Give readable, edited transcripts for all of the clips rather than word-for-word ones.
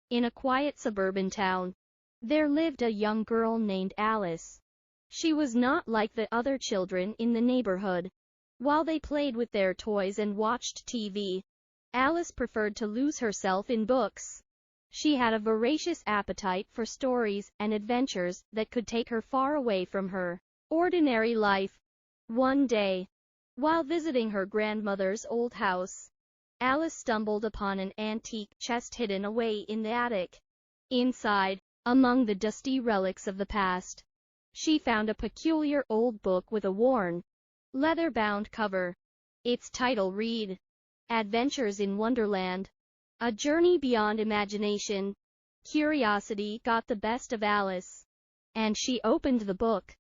In a quiet suburban town, there lived a young girl named Alice. She was not like the other children in the neighborhood. While they played with their toys and watched TV, Alice preferred to lose herself in books. She had a voracious appetite for stories and adventures that could take her far away from her ordinary life. One day, while visiting her grandmother's old house, Alice stumbled upon an antique chest hidden away in the attic. Inside, among the dusty relics of the past, she found a peculiar old book with a worn, leather-bound cover. Its title read, Adventures in Wonderland, A Journey Beyond Imagination. Curiosity got the best of Alice, and she opened the book.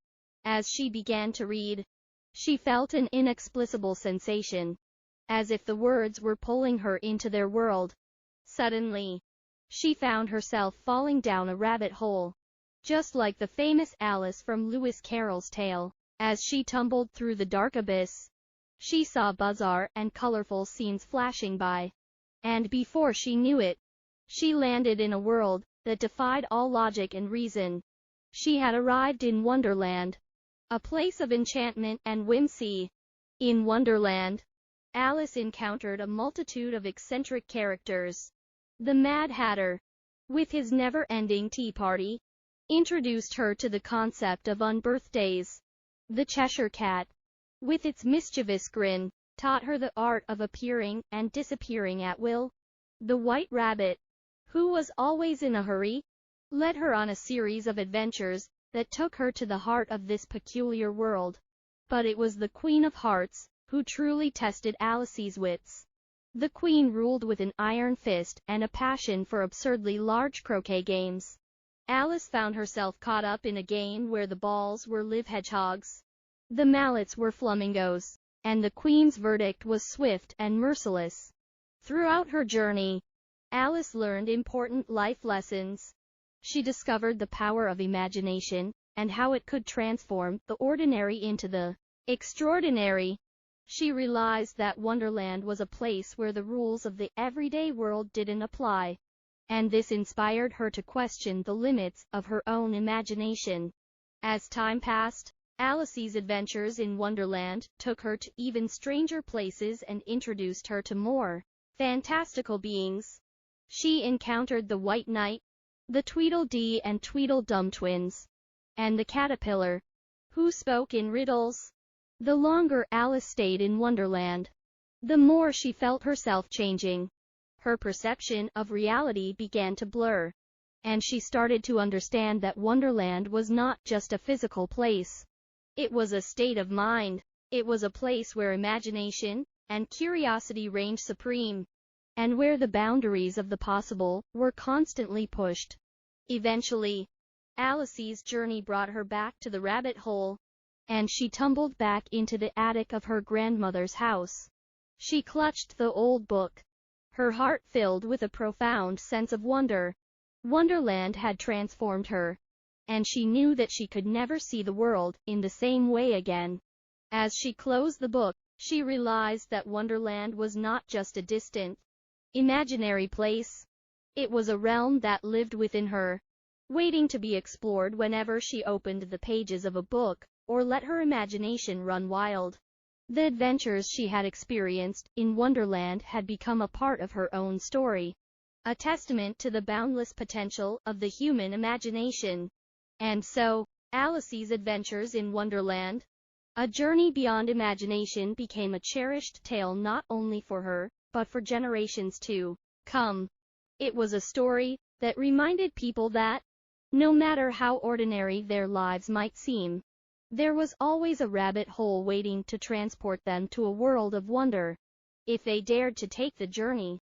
As she began to read, she felt an inexplicable sensation, as if the words were pulling her into their world. Suddenly, she found herself falling down a rabbit hole, just like the famous Alice from Lewis Carroll's tale. As she tumbled through the dark abyss, she saw bizarre and colorful scenes flashing by, and before she knew it, she landed in a world that defied all logic and reason. She had arrived in Wonderland, a place of enchantment and whimsy. In Wonderland, Alice encountered a multitude of eccentric characters. The Mad Hatter, with his never-ending tea party, introduced her to the concept of unbirthdays. The Cheshire Cat, with its mischievous grin, taught her the art of appearing and disappearing at will. The White Rabbit, who was always in a hurry, led her on a series of adventures that took her to the heart of this peculiar world. But it was the Queen of Hearts who truly tested Alice's wits. The Queen ruled with an iron fist and a passion for absurdly large croquet games. Alice found herself caught up in a game where the balls were live hedgehogs, the mallets were flamingos, and the Queen's verdict was swift and merciless. Throughout her journey, Alice learned important life lessons. She discovered the power of imagination and how it could transform the ordinary into the extraordinary. She realized that Wonderland was a place where the rules of the everyday world didn't apply, and this inspired her to question the limits of her own imagination. As time passed, Alice's adventures in Wonderland took her to even stranger places and introduced her to more fantastical beings. She encountered the White Knight, the Tweedledee and Tweedledum twins, and the Caterpillar, who spoke in riddles. The longer Alice stayed in Wonderland, the more she felt herself changing. Her perception of reality began to blur, and she started to understand that Wonderland was not just a physical place. It was a state of mind. It was a place where imagination and curiosity reigned supreme, and where the boundaries of the possible were constantly pushed. Eventually, Alice's journey brought her back to the rabbit hole, and she tumbled back into the attic of her grandmother's house. She clutched the old book, her heart filled with a profound sense of wonder. Wonderland had transformed her, and she knew that she could never see the world in the same way again. As she closed the book, she realized that Wonderland was not just a distant, imaginary place. It was a realm that lived within her, waiting to be explored whenever she opened the pages of a book or let her imagination run wild. The adventures she had experienced in Wonderland had become a part of her own story, a testament to the boundless potential of the human imagination. And so, Alice's adventures in Wonderland, A Journey Beyond Imagination, became a cherished tale not only for her, but for generations to come. It was a story that reminded people that, no matter how ordinary their lives might seem, there was always a rabbit hole waiting to transport them to a world of wonder, if they dared to take the journey.